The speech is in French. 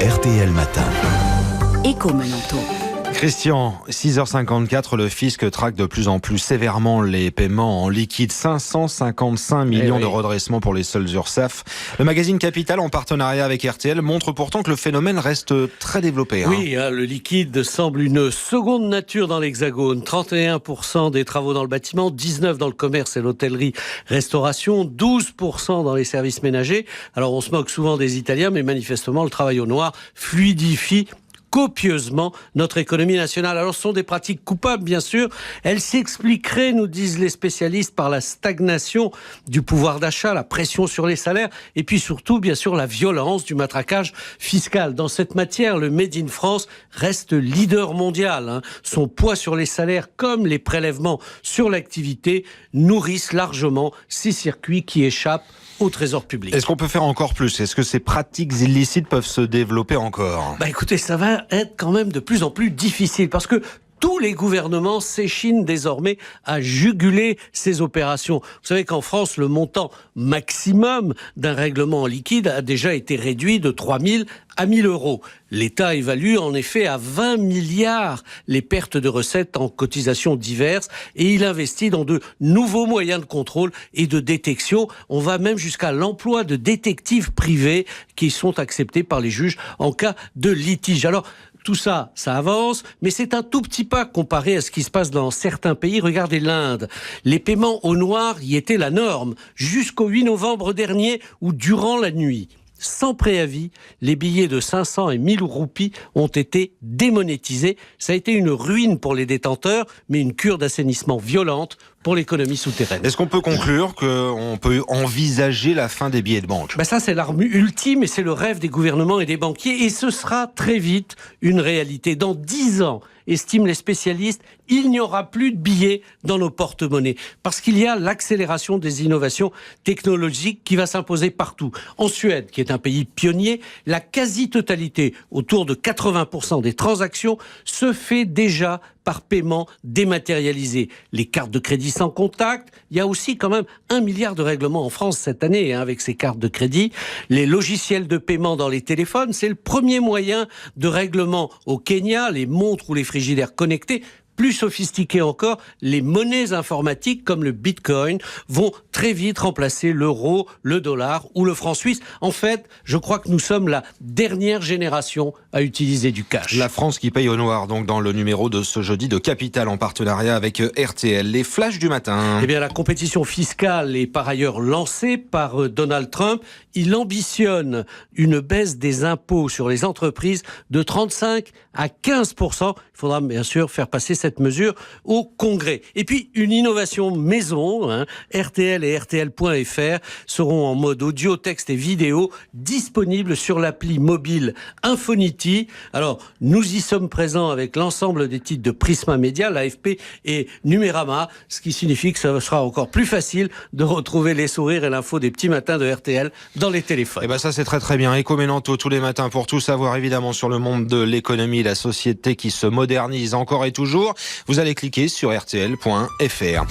RTL Matin. Éco-Menanto. Christian, 6h54, le fisc traque de plus en plus sévèrement les paiements en liquide. 555 millions de redressements pour les seules URSSAF. Le magazine Capital, en partenariat avec RTL, montre pourtant que le phénomène reste très développé. Oui, le liquide semble une seconde nature dans l'Hexagone. 31% des travaux dans le bâtiment, 19% dans le commerce et l'hôtellerie-restauration, 12% dans les services ménagers. Alors on se moque souvent des Italiens, mais manifestement le travail au noir fluidifie copieusement notre économie nationale. Alors ce sont des pratiques coupables, bien sûr. Elles s'expliqueraient, nous disent les spécialistes, par la stagnation du pouvoir d'achat, la pression sur les salaires et puis surtout, bien sûr, la violence du matraquage fiscal. Dans cette matière, le Made in France reste leader mondial. Son poids sur les salaires comme les prélèvements sur l'activité nourrissent largement ces circuits qui échappent au trésor public. Est-ce qu'on peut faire encore plus ? Est-ce que ces pratiques illicites peuvent se développer encore ? Écoutez, ça va être quand même de plus en plus difficile parce que tous les gouvernements s'échinent désormais à juguler ces opérations. Vous savez qu'en France, le montant maximum d'un règlement en liquide a déjà été réduit de 3 000 à 1 000 euros. L'État évalue en effet à 20 milliards les pertes de recettes en cotisations diverses et il investit dans de nouveaux moyens de contrôle et de détection. On va même jusqu'à l'emploi de détectives privés qui sont acceptés par les juges en cas de litige. Alors, tout ça, ça avance, mais c'est un tout petit pas comparé à ce qui se passe dans certains pays. Regardez l'Inde. Les paiements au noir y étaient la norme jusqu'au 8 novembre dernier ou durant la nuit. Sans préavis, les billets de 500 et 1000 roupies ont été démonétisés. Ça a été une ruine pour les détenteurs, mais une cure d'assainissement violente pour l'économie souterraine. Est-ce qu'on peut conclure qu'on peut envisager la fin des billets de banque ? Ça, c'est l'arme ultime et c'est le rêve des gouvernements et des banquiers. Et ce sera très vite une réalité. Dans 10 ans, estiment les spécialistes, il n'y aura plus de billets dans nos porte-monnaies. Parce qu'il y a l'accélération des innovations technologiques qui va s'imposer partout. En Suède, qui est un pays pionnier, la quasi-totalité, autour de 80% des transactions, se fait déjà par paiement dématérialisé. Les cartes de crédit sans contact, il y a aussi quand même 1 milliard de règlements en France cette année avec ces cartes de crédit. Les logiciels de paiement dans les téléphones, c'est le premier moyen de règlement au Kenya, les montres ou les frigidaires connectés. Plus sophistiqués encore, les monnaies informatiques comme le bitcoin vont très vite remplacer l'euro, le dollar ou le franc suisse. En fait, je crois que nous sommes la dernière génération à utiliser du cash. La France qui paye au noir, donc dans le numéro de ce jeudi de Capital en partenariat avec RTL. Les flashs du matin. La compétition fiscale est par ailleurs lancée par Donald Trump. Il ambitionne une baisse des impôts sur les entreprises de 35 à 15%. Il faudra bien sûr faire passer cette mesure au Congrès. Et puis, une innovation maison, RTL et RTL.fr seront en mode audio, texte et vidéo disponibles sur l'appli mobile Infonity. Alors, nous y sommes présents avec l'ensemble des titres de Prisma Media, l'AFP et Numérama, ce qui signifie que ça sera encore plus facile de retrouver les sourires et l'info des petits matins de RTL dans les téléphones. Ça c'est très très bien. Éco-Menanto tous les matins pour tout savoir évidemment sur le monde de l'économie, la société qui se modernise encore et toujours. Vous allez cliquer sur rtl.fr.